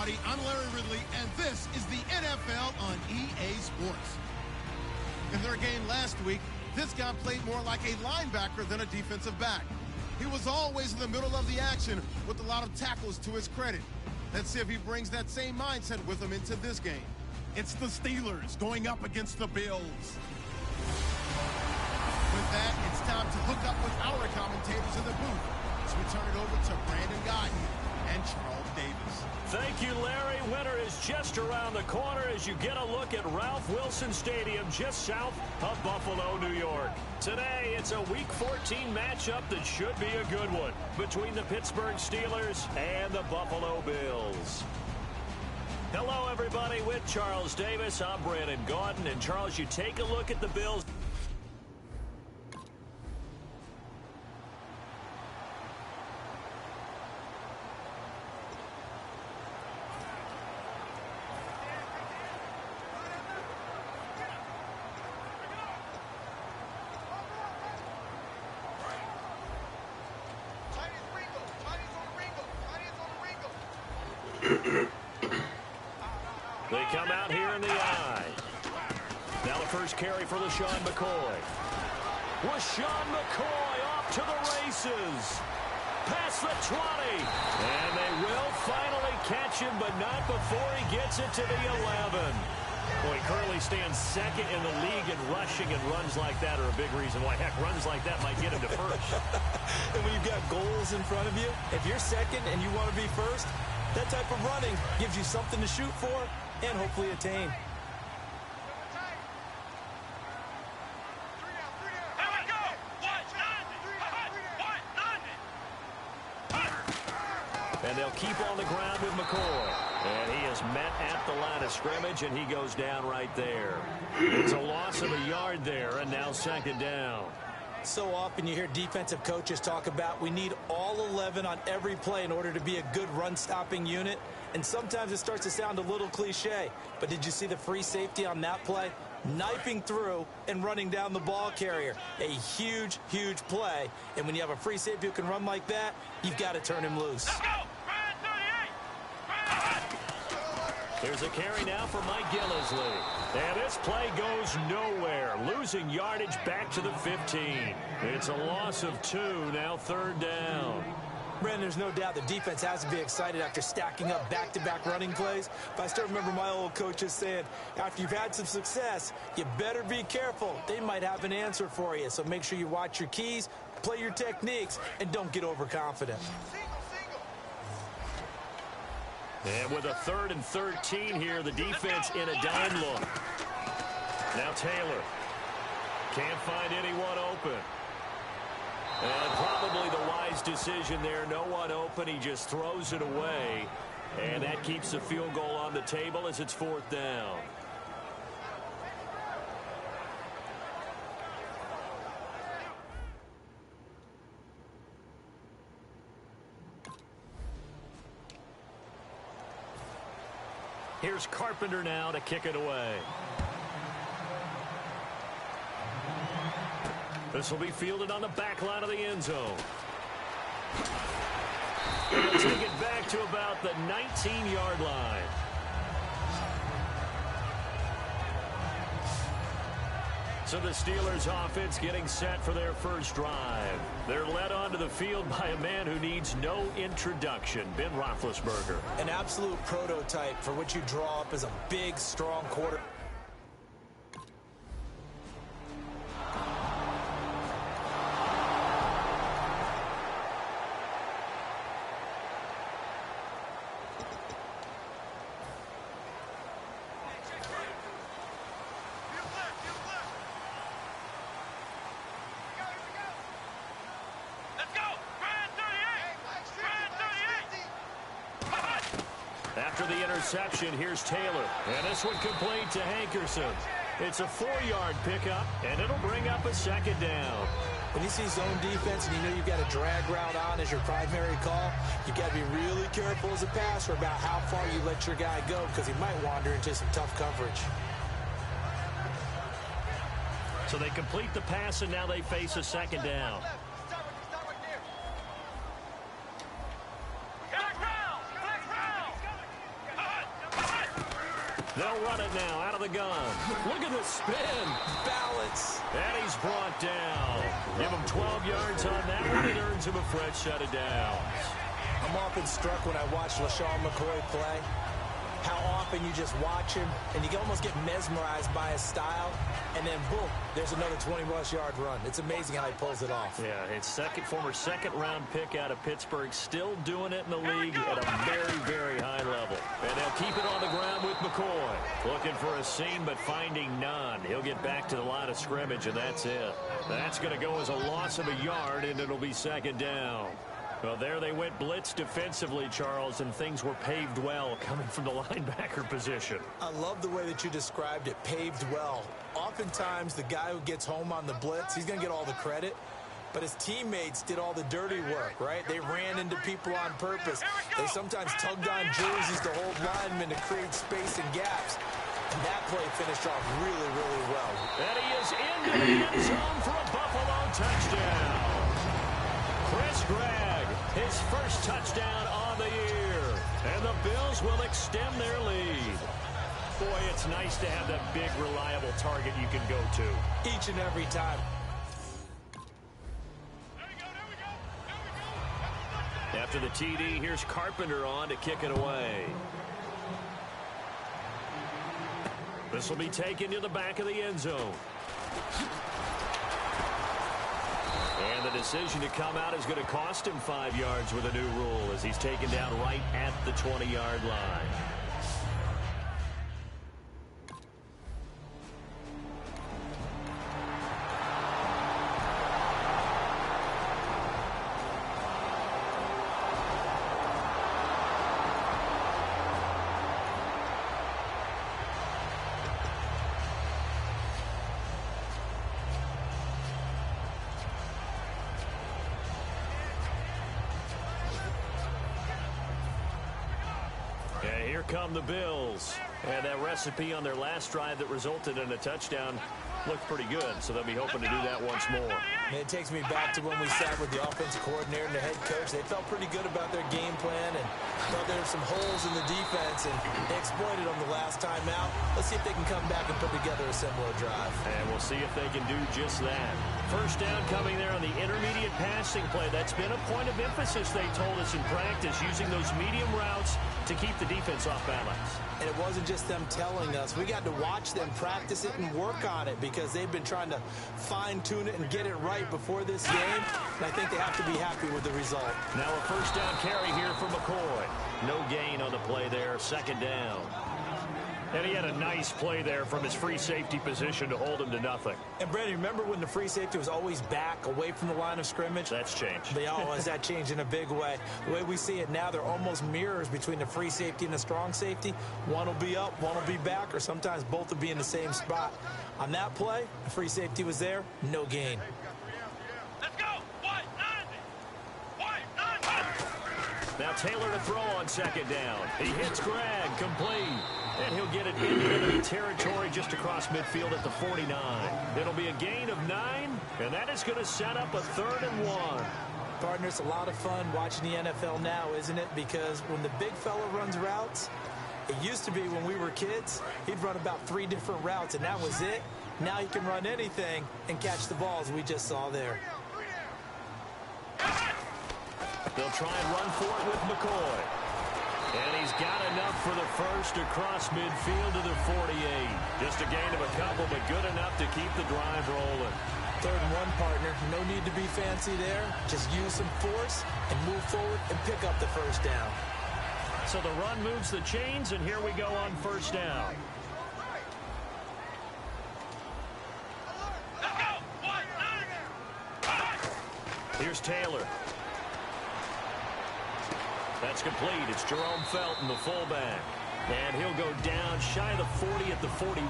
everybody. I'm Larry Ridley, and this is the NFL on EA Sports. In their game last week, this guy played more like a linebacker than a defensive back. He was always in the middle of the action with a lot of tackles to his credit. Let's see if he brings that same mindset with him into this game. It's the Steelers going up against the Bills. With that, it's time to hook up with our commentators in the booth. So we turn it over to Brandon Guyton and Charles Davis. Thank you, Larry. Winter is just around the corner as you get a look at Ralph Wilson Stadium just south of Buffalo, New York. Today, it's a Week 14 matchup that should be a good one between the Pittsburgh Steelers and the Buffalo Bills. Hello, everybody. With Charles Davis, I'm Brandon Guyton. And, Charles, you take a look at the Bills. They come out here in the eye. Now the first carry for LaShawn McCoy. LaShawn McCoy off to the races. Past the 20. And they will finally catch him, but not before he gets it to the 11. Boy, he currently stands second in the league in rushing, and runs like that are a big reason why. Heck, runs like that might get him to first. And when you've got goals in front of you, if you're second and you want to be first, that type of running gives you something to shoot for and hopefully attain. And they'll keep on the ground with McCoy. And he is met at the line of scrimmage, and he goes down right there. It's a loss of a yard there, and now second down. So often you hear defensive coaches talk about we need all 11 on every play in order to be a good run-stopping unit. And sometimes it starts to sound a little cliche. But did you see the free safety on that play? Knifing through and running down the ball carrier. A huge, huge play. And when you have a free safety who can run like that, you've got to turn him loose. Let's go! Here's a carry now for Mike Gillislee. And this play goes nowhere. Losing yardage back to the 15. It's a loss of 2, now third down. Brandon, there's no doubt the defense has to be excited after stacking up back-to-back running plays. But I still remember my old coaches saying, after you've had some success, you better be careful. They might have an answer for you. So make sure you watch your keys, play your techniques, and don't get overconfident. And with a 3rd and 13 here, the defense in a dime look. Now Taylor. Can't find anyone open. And probably the wise decision there. No one open. He just throws it away. And that keeps the field goal on the table as it's 4th down. Here's Carpenter now to kick it away. This will be fielded on the back line of the end zone. He'll take it back to about the 19-yard line. So the Steelers offense getting set for their first drive. They're led onto the field by a man who needs no introduction, Ben Roethlisberger. An absolute prototype for what you draw up as a big, strong quarterback. After the interception, here's Taylor. And this one complete to Hankerson. It's a 4-yard pickup, and it'll bring up a second down. When you see zone defense and you know you've got a drag route on as your primary call, you've got to be really careful as a passer about how far you let your guy go because he might wander into some tough coverage. So they complete the pass, and now they face a second down. They'll run it now out of the gun. Look at the spin. Balance. And he's brought down. Give him 12 yards on that one. It earns him a fresh set of downs. I'm often struck when I watch LaShawn McCoy play, how often you just watch him and you can almost get mesmerized by his style, and then boom, there's another 20-plus yard run. It's amazing how he pulls it off. Yeah, his former second-round pick out of Pittsburgh, still doing it in the league at a very, very high level. And they'll keep it on the ground with McCoy. Looking for a seam, but finding none. He'll get back to the line of scrimmage, and that's it. That's going to go as a loss of a yard, and it'll be second down. Well, there they went blitz defensively, Charles, and things were paved well coming from the linebacker position. I love the way that you described it, paved well. Oftentimes, the guy who gets home on the blitz, he's going to get all the credit, but his teammates did all the dirty work, right? They ran into people on purpose. They sometimes tugged on jerseys to hold linemen to create space and gaps. And that play finished off really, really well. And he is into the end zone for a Buffalo touchdown. Chris Gregg, his first touchdown on the year. And the Bills will extend their lead. Boy, it's nice to have that big, reliable target you can go to. Each and every time. After the TD, here's Carpenter on to kick it away. This will be taken to the back of the end zone. And the decision to come out is going to cost him 5 yards with a new rule as he's taken down right at the 20-yard line. Here come the Bills. And that recipe on their last drive that resulted in a touchdown looked pretty good, so they'll be hoping to do that once more. And it takes me back to when we sat with the offensive coordinator and the head coach. They felt pretty good about their game plan and thought there were some holes in the defense, and they exploited them the last time out. Let's see if they can come back and put together a similar drive. And we'll see if they can do just that. First down coming there on the intermediate passing play. That's been a point of emphasis, they told us in practice, using those medium routes to keep the defense off balance. And it wasn't just them telling us. We got to watch them practice it and work on it because they've been trying to fine-tune it and get it right before this game. And I think they have to be happy with the result. Now a first down carry here for McCoy. No gain on the play there, second down. And he had a nice play there from his free safety position to hold him to nothing. And, Brandon, remember when the free safety was always back, away from the line of scrimmage? That's changed. They always that changed in a big way. The way we see it now, they're almost mirrors between the free safety and the strong safety. One will be up, one will be back, or sometimes both will be in the same spot. On that play, the free safety was there, no gain. Let's go! White 90! Now Taylor to throw on second down. He hits Gregg, complete. And he'll get it into enemy territory just across midfield at the 49. It'll be a gain of 9, and that is going to set up a 3rd and 1. Partner, it's a lot of fun watching the NFL now, isn't it? Because when the big fella runs routes, it used to be when we were kids, he'd run about 3 different routes, and that was it. Now he can run anything and catch the ball, as we just saw there. They'll try and run for it with McCoy. And he's got enough for the first across midfield to the 48. Just a gain of a couple, but good enough to keep the drive rolling. 3rd and 1, partner. No need to be fancy there. Just use some force and move forward and pick up the first down. So the run moves the chains, and here we go on first down. Let's go! White 90! Here's Taylor. That's complete. It's Jerome Felton, the fullback. And he'll go down shy of the 40 at the 41.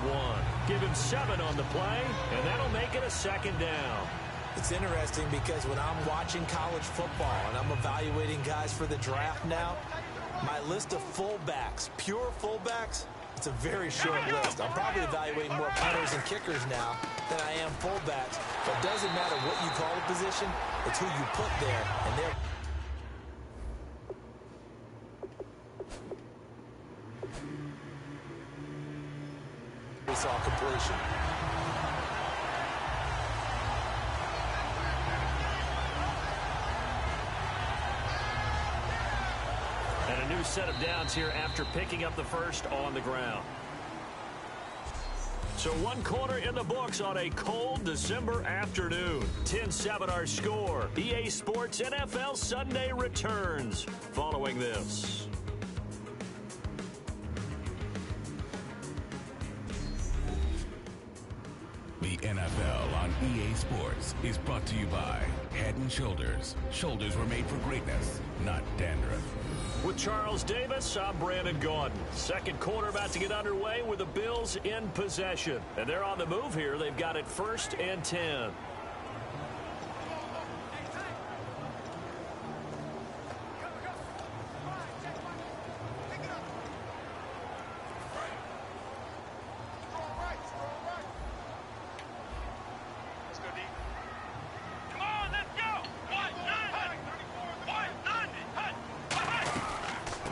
Give him 7 on the play, and that'll make it a second down. It's interesting because when I'm watching college football and I'm evaluating guys for the draft now, my list of fullbacks, pure fullbacks, it's a very short list. I'm probably evaluating more punters and kickers now than I am fullbacks. But it doesn't matter what you call a position, it's who you put there, and they're saw a completion. And a new set of downs here after picking up the first on the ground. So 1 quarter in the books on a cold December afternoon. 10-7 our score. EA Sports NFL Sunday returns following this. The NFL on EA Sports is brought to you by Head & Shoulders. Shoulders were made for greatness, not dandruff. With Charles Davis, I'm Brandon Gaudin. Second quarter about to get underway with the Bills in possession. And they're on the move here. They've got it 1st and 10.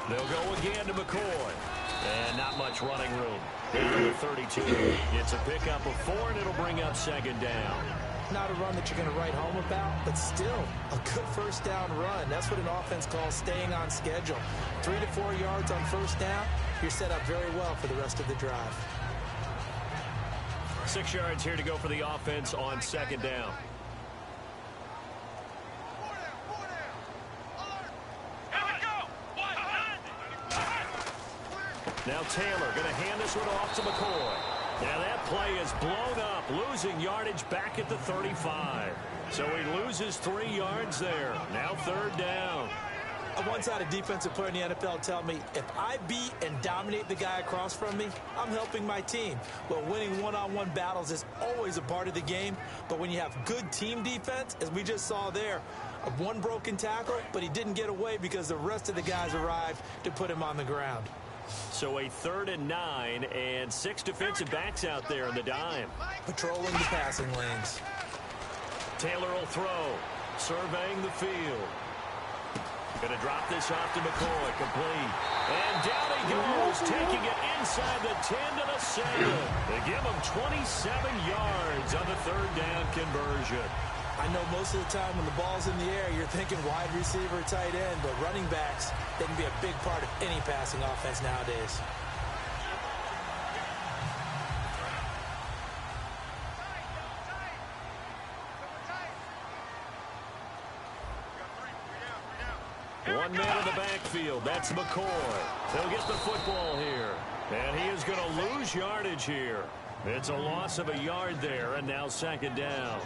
They'll go again to McCoy. And not much running room. Number 32. It's a pickup of 4, and it'll bring up 2nd down. Not a run that you're going to write home about, but still a good first down run. That's what an offense calls staying on schedule. 3 to 4 yards on first down. You're set up very well for the rest of the drive. 6 yards here to go for the offense on 2nd down. Now Taylor going to hand this one off to McCoy. Now that play is blown up, losing yardage back at the 35. So he loses 3 yards there. Now 3rd down. I once had a defensive player in the NFL tell me, if I beat and dominate the guy across from me, I'm helping my team. Well, winning one-on-one battles is always a part of the game. But when you have good team defense, as we just saw there, one broken tackle, but he didn't get away because the rest of the guys arrived to put him on the ground. So a 3rd and 9 and 6 defensive backs out there in the dime. Patrolling the passing lanes. Taylor will throw, surveying the field. Going to drop this off to McCoy, complete. And down he goes, taking it inside the 10 to the 7. They give him 27 yards on the 3rd down conversion. I know most of the time when the ball's in the air, you're thinking wide receiver, tight end, but running backs, they can be a big part of any passing offense nowadays. One man in the backfield, that's McCoy. He'll get the football here. And he is going to lose yardage here. It's a loss of a yard there, and now 2nd down.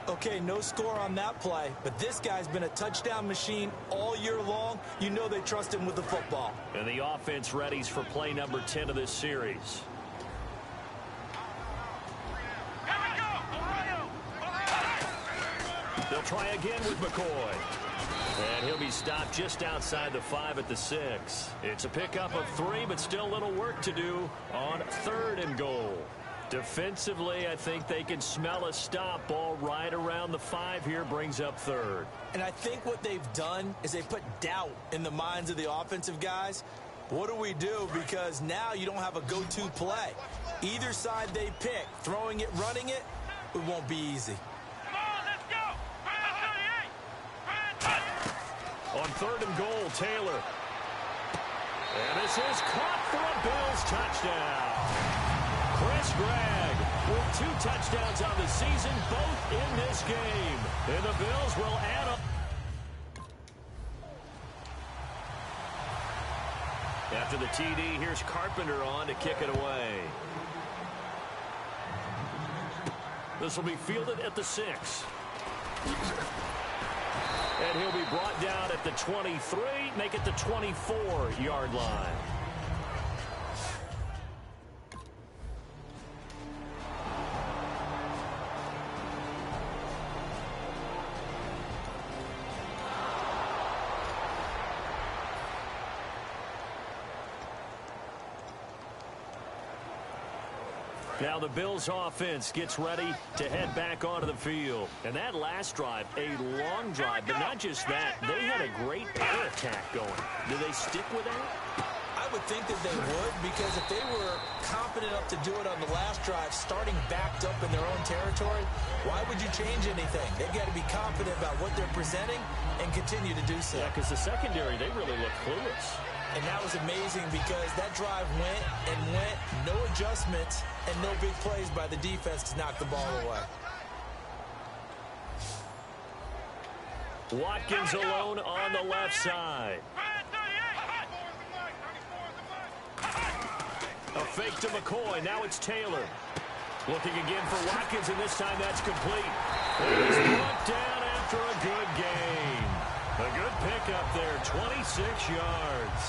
Okay, no score on that play, but this guy's been a touchdown machine all year long. You know they trust him with the football. And the offense readies for play number 10 of this series. They'll try again with McCoy. And he'll be stopped just outside the 5 at the 6. It's a pickup of 3, but still a little work to do on 3rd and goal. Defensively, I think they can smell a stop. Ball right around the 5 here, brings up 3rd. And I think what they've done is they put doubt in the minds of the offensive guys. What do we do? Because now you don't have a go-to play. Either side they pick, throwing it, running it, it won't be easy. Come on, let's go! On 3rd and goal, Taylor. And this is caught for a Bills touchdown. Chris Gregg with 2 touchdowns on the season, both in this game. And the Bills will add up. After the TD, here's Carpenter on to kick it away. This will be fielded at the 6. And he'll be brought down at the 23, make it the 24-yard line. Now the Bills offense gets ready to head back onto the field. And that last drive, a long drive, but not just that. They had a great air attack going. Do they stick with that? I would think that they would, because if they were confident enough to do it on the last drive, starting backed up in their own territory, why would you change anything? They've got to be confident about what they're presenting and continue to do so. Yeah, because the secondary, they really look clueless. And that was amazing because that drive went and went, no adjustments, and no big plays by the defense to knock the ball away. Watkins alone on the left side. A fake to McCoy. Now it's Taylor. Looking again for Watkins, and this time that's complete. He's brought down after a good game. A good pickup there, 26 yards.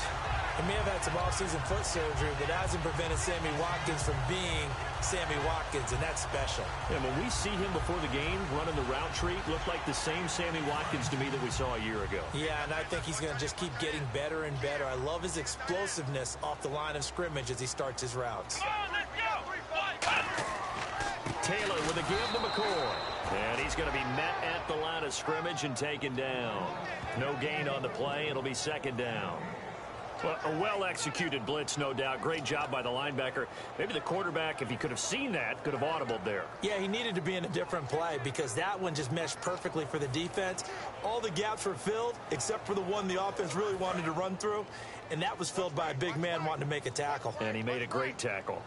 He may have had some offseason foot surgery, but that hasn't prevented Sammy Watkins from being Sammy Watkins, and that's special. Yeah, when we see him before the game running the route tree, looked like the same Sammy Watkins to me that we saw a year ago. Yeah, and I think he's going to just keep getting better and better. I love his explosiveness off the line of scrimmage as he starts his routes. Taylor with a give to McCoy. And he's going to be met at the line of scrimmage and taken down. No gain on the play. It'll be second down. Well, a well-executed blitz, no doubt. Great job by the linebacker. Maybe the quarterback, if he could have seen that, could have audibled there. Yeah, he needed to be in a different play because that one just meshed perfectly for the defense. All the gaps were filled except for the one the offense really wanted to run through, and that was filled by a big man wanting to make a tackle. And he made a great tackle.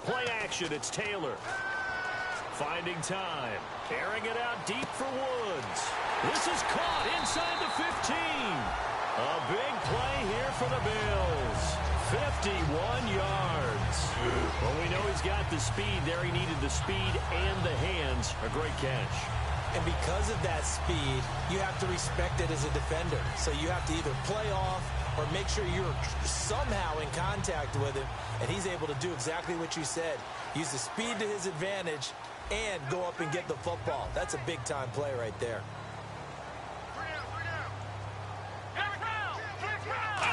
Play action, it's Taylor. Finding time. Airing it out deep for Woods. This is caught inside the 15. A big play here for the Bills. 51 yards. Well, we know he's got the speed there. He needed the speed and the hands. A great catch. And because of that speed, you have to respect it as a defender. So you have to either play off or make sure you're somehow in contact with him. And he's able to do exactly what you said. Use the speed to his advantage and go up and get the football. That's a big-time play right there.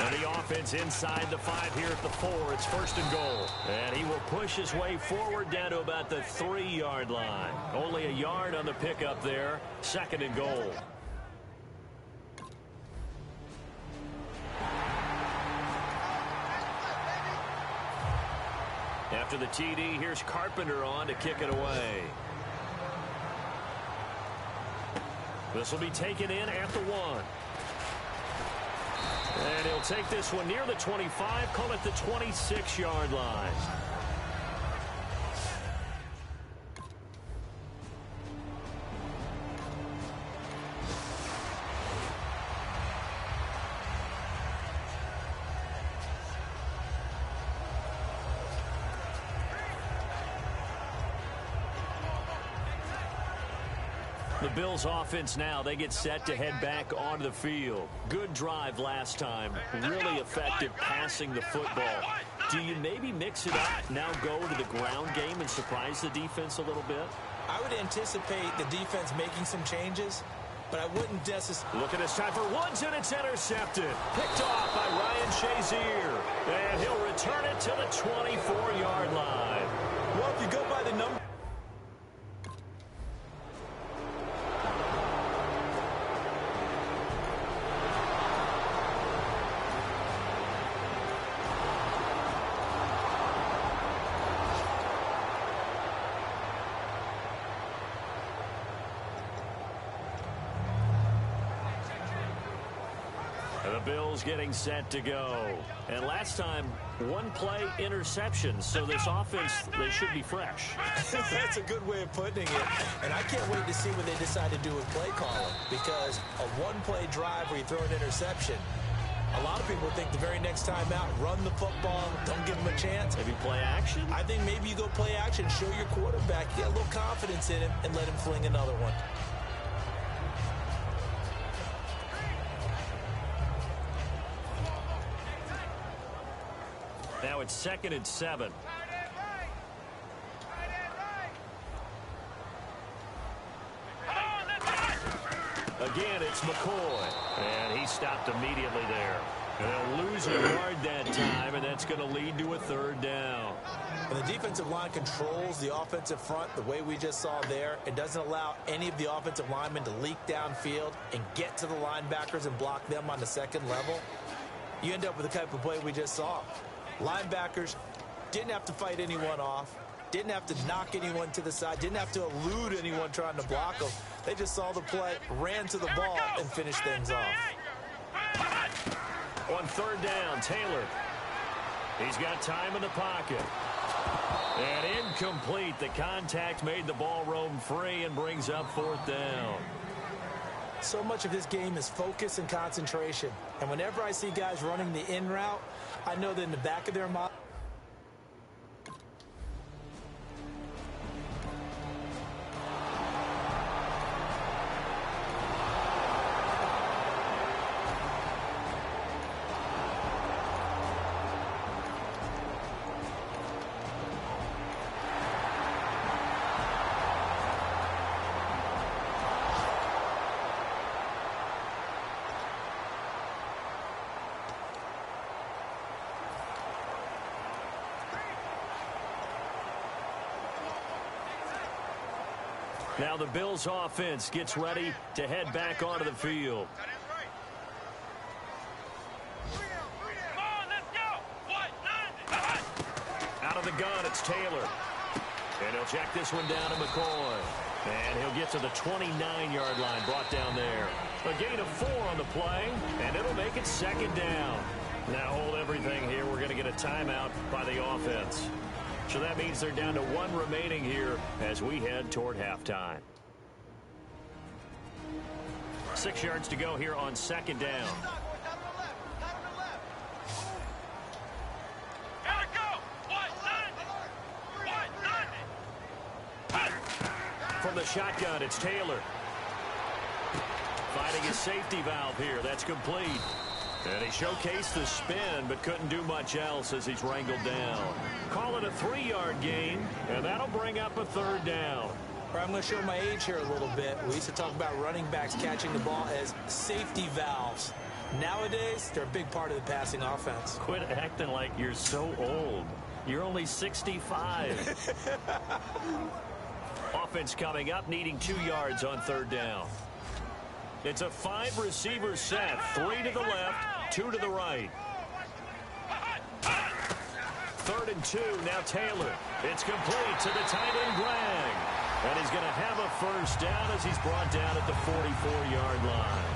And the offense inside the 5 here at the 4. It's first and goal. And he will push his way forward down to about the 3-yard line. Only a yard on the pickup there. Second and goal. After the TD, here's Carpenter on to kick it away. This will be taken in at the 1. And he'll take this one near the 25, call it the 26-yard line. The Bills offense now, they get set to head back onto the field. Good drive last time. Really effective passing the football. Do you maybe mix it up, now go to the ground game and surprise the defense a little bit? I would anticipate the defense making some changes, but I wouldn't necessarily. Look at this time for Woods, and it's intercepted. Picked off by Ryan Shazier. And he'll return it to the 24-yard line. Well, if you go by the number. The Bills getting set to go. And last time, one play interception. So this offense, they should be fresh. That's a good way of putting it. And I can't wait to see what they decide to do with play calling. Because a one-play drive where you throw an interception, a lot of people think the very next time out, run the football, don't give them a chance. Maybe play action? I think maybe you go play action, show your quarterback, get a little confidence in him, and let him fling another one. Now it's 2nd and 7. Again, it's McCoy. And he stopped immediately there. And they'll lose a yard that time, and that's going to lead to a third down. When the defensive line controls the offensive front the way we just saw there, it doesn't allow any of the offensive linemen to leak downfield and get to the linebackers and block them on the second level. You end up with the type of play we just saw. Linebackers didn't have to fight anyone off, didn't have to knock anyone to the side, didn't have to elude anyone trying to block them. They just saw the play, ran to the ball, and finished things off. On third down, Taylor. He's got time in the pocket. And incomplete. The contact made the ball roam free and brings up fourth down. So much of this game is focus and concentration. And whenever I see guys running the in route, I know that in the back of their mind, now the Bills offense gets ready to head back onto the field. Out of the gun, it's Taylor. And he'll check this one down to McCoy. And he'll get to the 29-yard line, brought down there. A gain of 4 on the play, and it'll make it second down. Now hold everything here. We're going to get a timeout by the offense. So that means they're down to 1 remaining here as we head toward halftime. 6 yards to go here on second down. From the shotgun, it's Taylor. Finding his safety valve here. That's complete. And he showcased the spin, but couldn't do much else as he's wrangled down. Call it a 3-yard gain, and that'll bring up a third down. I'm going to show my age here a little bit. We used to talk about running backs catching the ball as safety valves. Nowadays, they're a big part of the passing offense. Quit acting like you're so old. You're only 65. Offense coming up, needing 2 yards on third down. It's a 5-receiver set. 3 to the left, 2 to the right. 3rd and 2, now Taylor. It's complete to the tight end, Glang. And he's going to have a first down as he's brought down at the 44-yard line.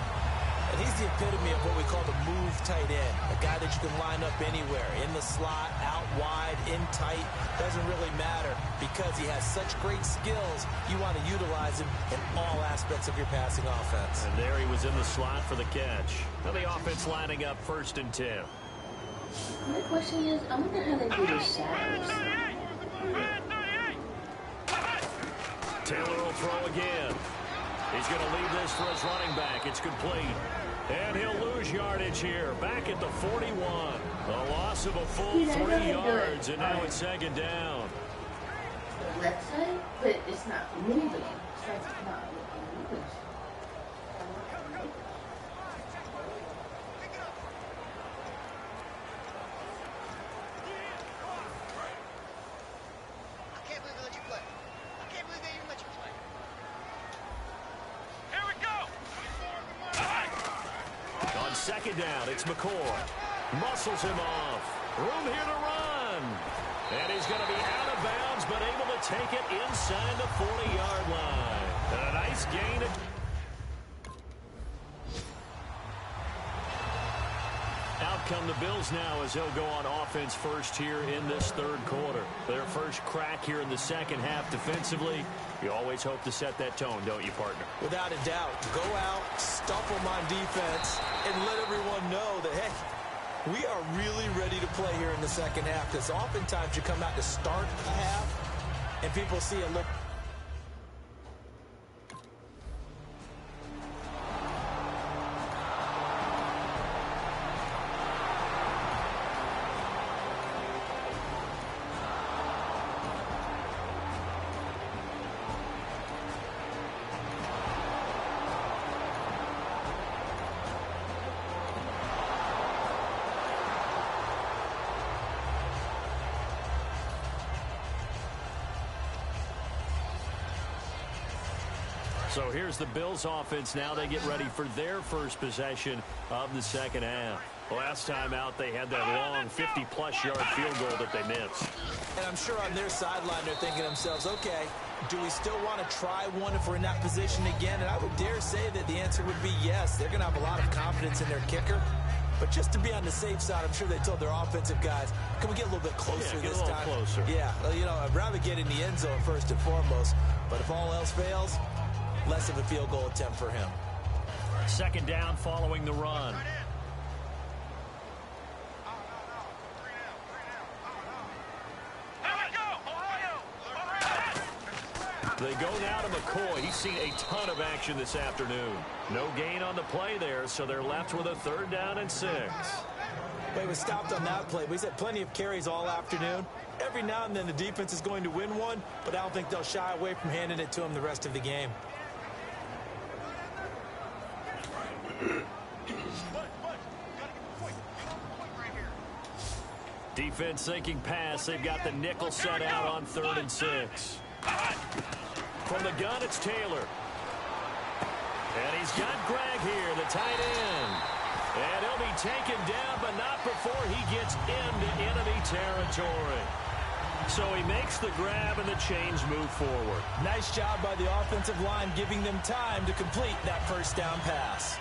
And he's the epitome of what we call the move tight end. A guy that you can line up anywhere. In the slot, out wide, in tight. Doesn't really matter because he has such great skills. You want to utilize him in all aspects of your passing offense. And there he was in the slot for the catch. Now the offense lining up 1st and 10. My question is, I wonder how they do the shadows. Taylor will throw again. He's going to leave this for his running back. It's complete. And he'll lose yardage here. Back at the 41. A loss of a full 3 yards, and now it's second down. The left side, but it's not moving. It's like not moving. Second down, it's McCoy. Muscles him off. Room here to run. And he's going to be out of bounds, but able to take it inside the 40-yard line. And a nice gain. Out come the Bills now as they'll go on offense first here in this third quarter. Their first crack here in the second half defensively. You always hope to set that tone, don't you, partner? Without a doubt. Go out, stomp them on defense, and let everyone know that, hey, we are really ready to play here in the second half, because oftentimes you come out to start a half, and people see a look. So here's the Bills offense now. They get ready for their first possession of the second half. Last time out, they had that long 50-plus yard field goal that they missed. And I'm sure on their sideline they're thinking to themselves, okay, do we still want to try one if we're in that position again? And I would dare say that the answer would be yes. They're going to have a lot of confidence in their kicker. But just to be on the safe side, I'm sure they told their offensive guys, can we get a little bit closer this time? Yeah, get a little closer. Yeah, well, you know, I'd rather get in the end zone first and foremost. But if all else fails, less of a field goal attempt for him. Second down following the run. They go now to McCoy. He's seen a ton of action this afternoon. No gain on the play there, so they're left with a 3rd down and 6. Well, he was stopped on that play, but he's had plenty of carries all afternoon. Every now and then the defense is going to win one, but I don't think they'll shy away from handing it to him the rest of the game. Defense thinking pass. They've got the nickel set out on 3rd and 6. From the gun, it's Taylor. And he's got Gregg here, the tight end. And he'll be taken down, but not before he gets into enemy territory. So he makes the grab, and the chains move forward. Nice job by the offensive line, giving them time to complete that first down pass.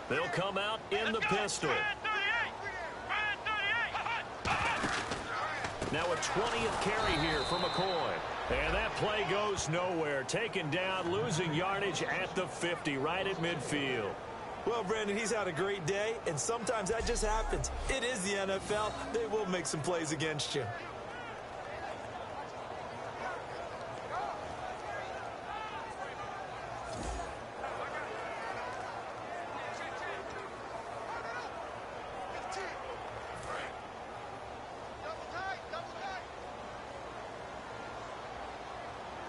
They'll come out in the pistol. Now a 20th carry here for McCoy. And that play goes nowhere. Taken down, losing yardage at the 50, right at midfield. Well, Brandon, he's had a great day, and sometimes that just happens. It is the NFL. They will make some plays against you.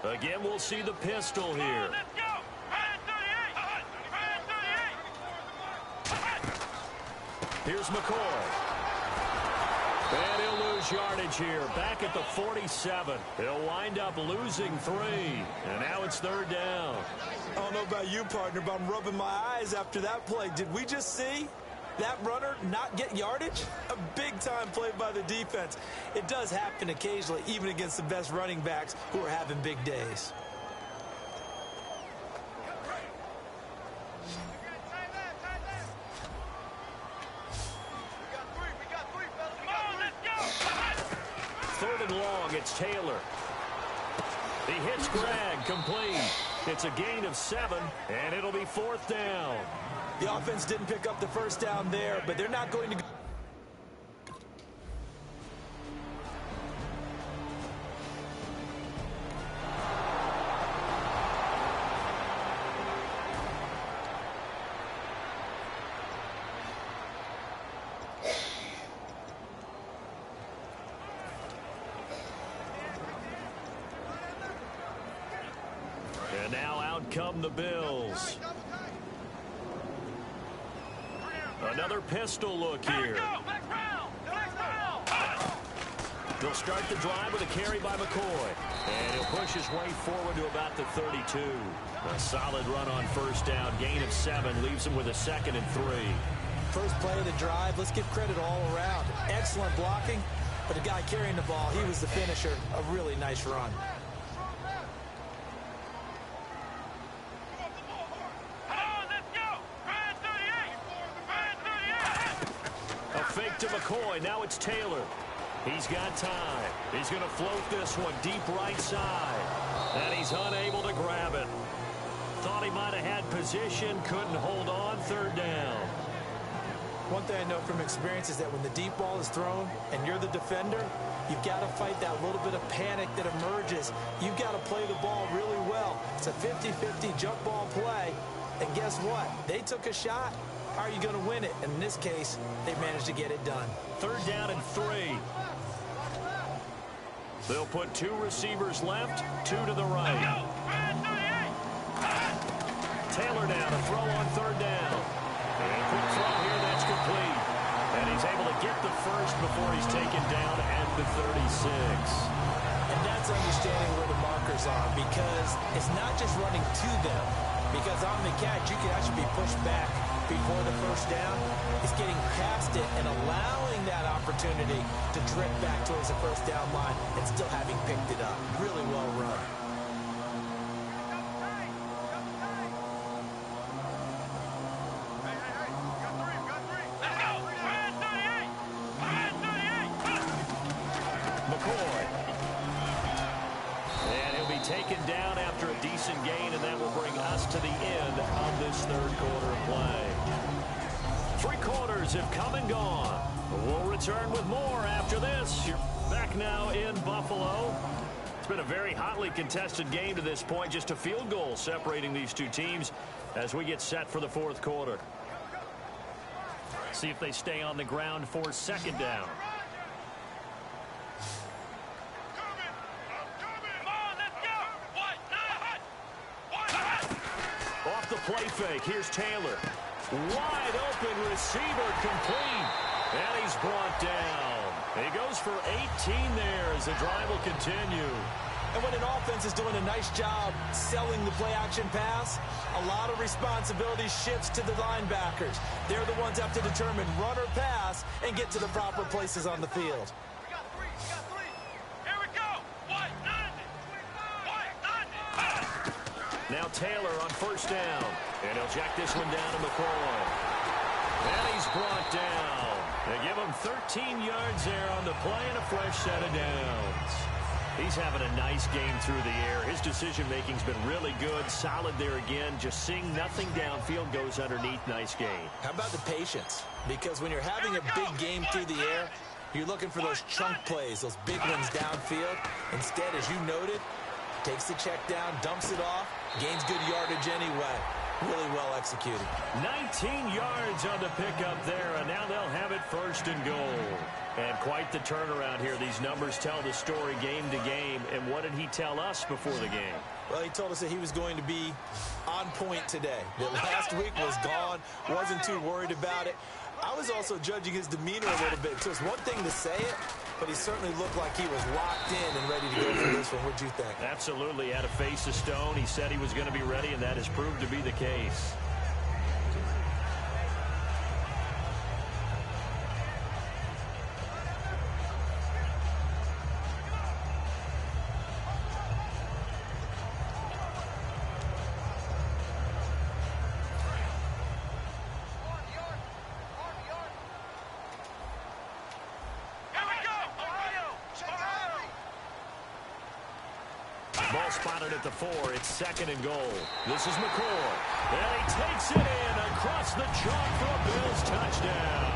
Again, we'll see the pistol here. Here's McCoy. And he'll lose yardage here. Back at the 47. He'll wind up losing 3. And now it's 3rd down. I don't know about you, partner, but I'm rubbing my eyes after that play. Did we just see that runner not get yardage? A big-time play by the defense. It does happen occasionally, even against the best running backs who are having big days. Third and long, it's Taylor. He hits Gregg, complete. It's a gain of 7, and it'll be 4th down. The offense didn't pick up the first down there, but they're not going to go. And now out come the Bills. Another pistol look here. They'll start the drive with a carry by McCoy. And he'll push his way forward to about the 32. A solid run on first down. Gain of 7 leaves him with a 2nd and 3. First play of the drive. Let's give credit all around. Excellent blocking. But the guy carrying the ball, he was the finisher. A really nice run. Fake to McCoy. Now it's Taylor. He's got time. He's going to float this one deep right side. And he's unable to grab it. Thought he might have had position. Couldn't hold on. 3rd down. One thing I know from experience is that when the deep ball is thrown and you're the defender, you've got to fight that little bit of panic that emerges. You've got to play the ball really well. It's a 50-50 jump ball play. And guess what? They took a shot. How are you going to win it? And in this case, they managed to get it done. 3rd down and 3. They'll put 2 receivers left, 2 to the right. Taylor down to throw on 3rd down. And a quick throw here that's complete. And he's able to get the first before he's taken down at the 36. And that's understanding where the markers are, because it's not just running to them. Because on the catch, you can actually be pushed back before the first down. It's getting past it and allowing that opportunity to drift back towards the first down line and still having picked it up. Really well run. Taken down after a decent gain, and that will bring us to the end of this third quarter of play. 3 quarters have come and gone. We'll return with more after this. You're back now in Buffalo. It's been a very hotly contested game to this point. Just a field goal separating these two teams as we get set for the fourth quarter. See if they stay on the ground for second down. Off the play fake, here's Taylor. Wide open receiver, complete. And he's brought down. He goes for 18 there as the drive will continue. And when an offense is doing a nice job selling the play-action pass, a lot of responsibility shifts to the linebackers. They're the ones that have to determine run or pass and get to the proper places on the field. Now Taylor on first down. And he'll jack this one down to McCoy. And he's brought down. They give him 13 yards there on the play and a fresh set of downs. He's having a nice game through the air. His decision-making's been really good. Solid there again. Just seeing nothing downfield, goes underneath. Nice game. How about the patience? Because when you're having a big game through the air, you're looking for those chunk plays, those big ones downfield. Instead, as you noted, takes the check down, dumps it off, gains good yardage anyway. Really well executed. 19 yards on the pickup there, and now they'll have it first and goal. And quite the turnaround here. These numbers tell the story game to game. And what did he tell us before the game? Well, he told us that he was going to be on point today. That last week was gone, wasn't too worried about it. I was also judging his demeanor a little bit. So it's one thing to say it, but he certainly looked like he was locked in and ready to go for this one. What'd you think? Absolutely. Had a face of stone. He said he was going to be ready, and that has proved to be the case. Ball spotted at the 4. It's second and goal. This is McCoy. And he takes it in across the chalk for a Bills touchdown.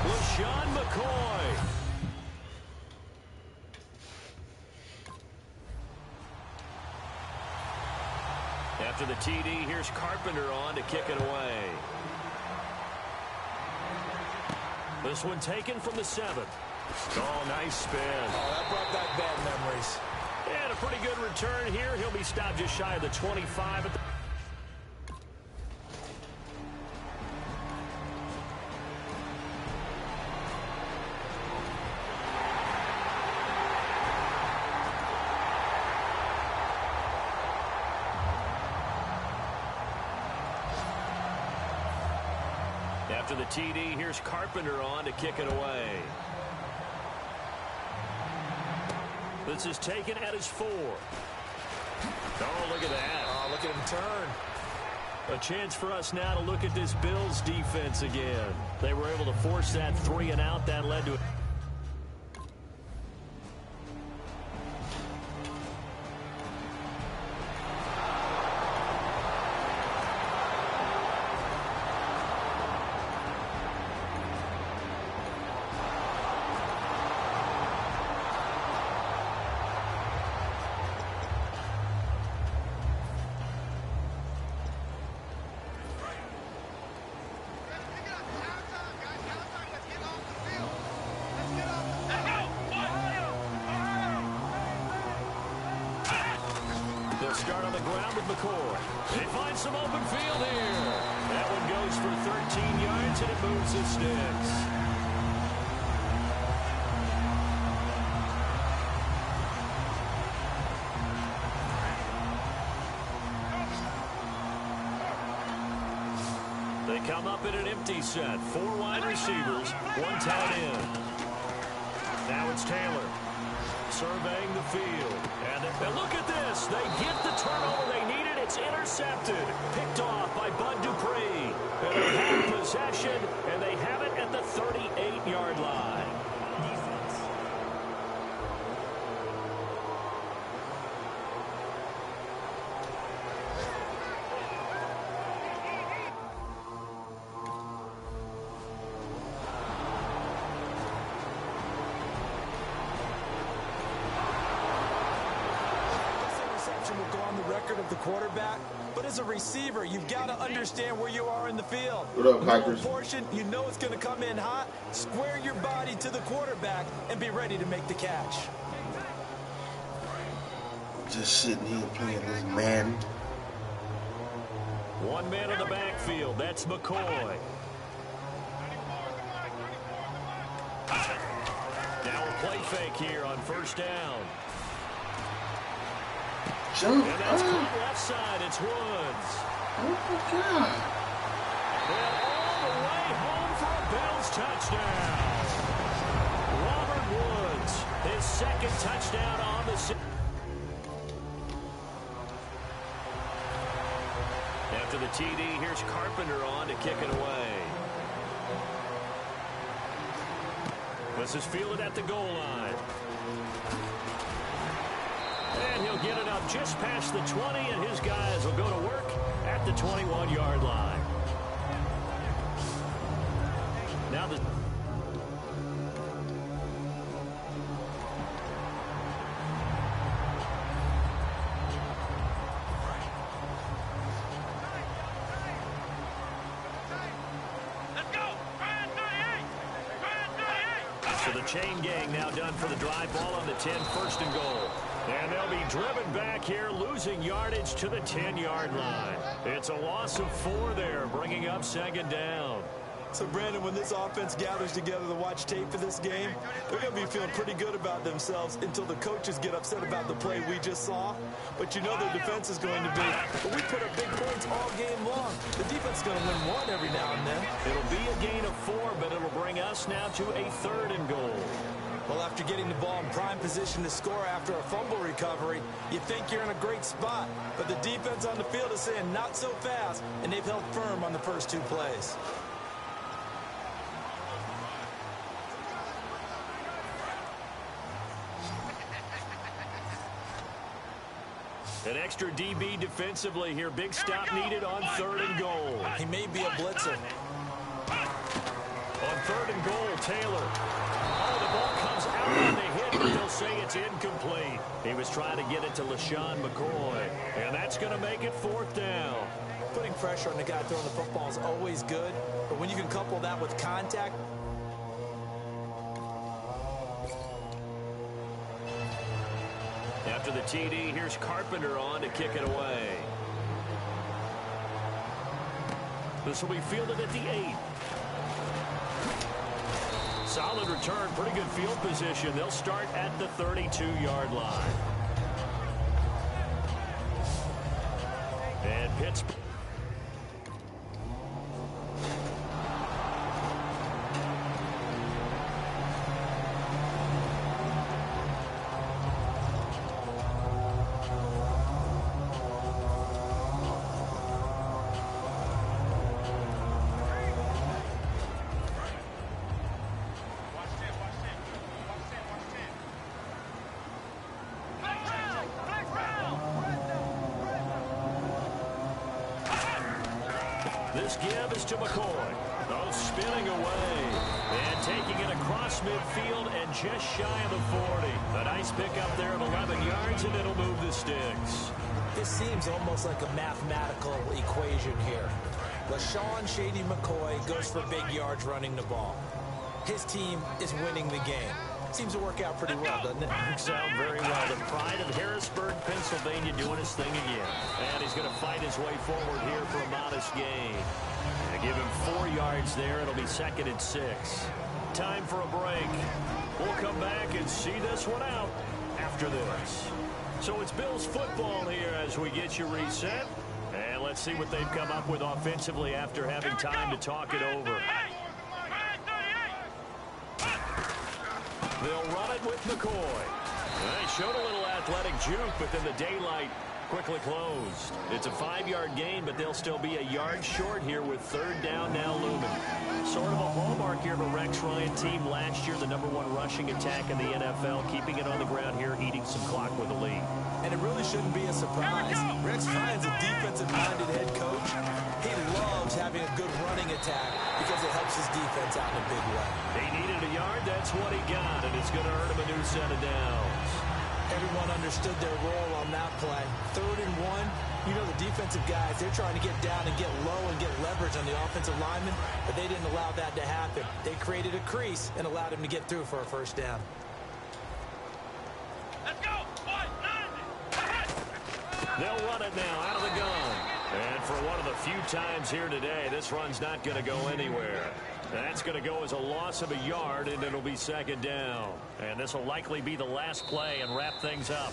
LaShawn McCoy. After the TD, here's Carpenter on to kick it away. This one taken from the 7. Oh, nice spin. Oh, that brought back bad memories. And a pretty good return here. He'll be stopped just shy of the 25. After the TD, here's Carpenter on to kick it away. This is taken at his 4. Oh, look at that. Oh, look at him turn. A chance for us now to look at this Bills defense again. They were able to force that 3 and out. That led to it. Start on the ground with McCoy. They find some open field here. That one goes for 13 yards, and it moves the sticks. They come up in an empty set. 4 wide receivers, 1 tight end. Now it's Taylor surveying the field. And look at this. They get the turnover they needed. It's intercepted. Picked off by Bud Dupree. And they have possession, and they have it at the 38-yard line. Will go on the record of the quarterback, but as a receiver, you've got to understand where you are in the field. What up, Packers? Portion, you know it's going to come in hot. Square your body to the quarterback and be ready to make the catch. Just sitting here playing this Madden. 1 man in the backfield. That's McCoy. Now a play fake here on first down. Jump. And that's caught left side. It's Woods. Oh, my God. And all the way home for a Bills touchdown. Robert Woods, his second touchdown on the season. After the TD, here's Carpenter on to kick it away. This is fielded at the goal line. And he'll get it up just past the 20, and his guys will go to work at the 21-yard line. Now the... Let's go. Try it, 38. Try it, 38. So the chain gang now done for the drive ball on the 10, first and goal. And they'll be driven back here, losing yardage to the 10-yard line. It's a loss of 4 there, bringing up second down. So, Brandon, when this offense gathers together to watch tape for this game, they're going to be feeling pretty good about themselves until the coaches get upset about the play we just saw. But you know their defense is going to be. But we put up big points all game long. The defense is going to win one every now and then. It'll be a gain of 4, but it'll bring us now to a 3rd and goal. Well, after getting the ball in prime position to score after a fumble recovery, you think you're in a great spot. But the defense on the field is saying not so fast, and they've held firm on the first 2 plays. An extra DB defensively here. Big stop needed on 3rd and goal. He may be a blitzer. On 3rd and goal, Taylor. Oh, the ball comes out on the hit, but they'll say it's incomplete. He was trying to get it to LaShawn McCoy, and that's going to make it 4th down. Putting pressure on the guy throwing the football is always good, but when you can couple that with contact. After the TD, here's Carpenter on to kick it away. This will be fielded at the 8. Solid return, pretty good field position. They'll start at the 32-yard line. And Pittsburgh. This give is to McCoy. Oh, spinning away. And taking it across midfield and just shy of the 40. A nice pickup there of 11 yards, and it'll move the sticks. This seems almost like a mathematical equation here. LaShawn Shady McCoy goes for big yards running the ball. His team is winning the game. Seems to work out pretty well, doesn't it? Sound very well. The pride of Harrisburg, Pennsylvania, doing his thing again. And he's going to fight his way forward here for a modest gain. And give him 4 yards there. It'll be 2nd and 6. Time for a break. We'll come back and see this one out after this. So it's Bills football here as we get you reset. And let's see what they've come up with offensively after having time to talk it over. They'll run it with McCoy. They showed a little athletic juke, but then the daylight quickly closed. It's a 5-yard gain, but they'll still be a yard short here with 3rd down now looming. Sort of a hallmark here of a Rex Ryan team last year, the #1 rushing attack in the NFL, keeping it on the ground here, eating some clock with the lead. And it really shouldn't be a surprise. Rex Ryan's a defensive-minded head coach. He loves having a good running attack because it helps his defense out in a big way. He needed a yard. That's what he got, and it's going to earn him a new set of downs. Everyone understood their role on that play. 3rd and 1. You know the defensive guys, they're trying to get down and get low and get leverage on the offensive lineman, but they didn't allow that to happen. They created a crease and allowed him to get through for a 1st down. Let's go. They'll run it now out of the gun. And for one of the few times here today, this run's not going to go anywhere. That's going to go as a loss of a yard, and it'll be 2nd down. And this will likely be the last play and wrap things up.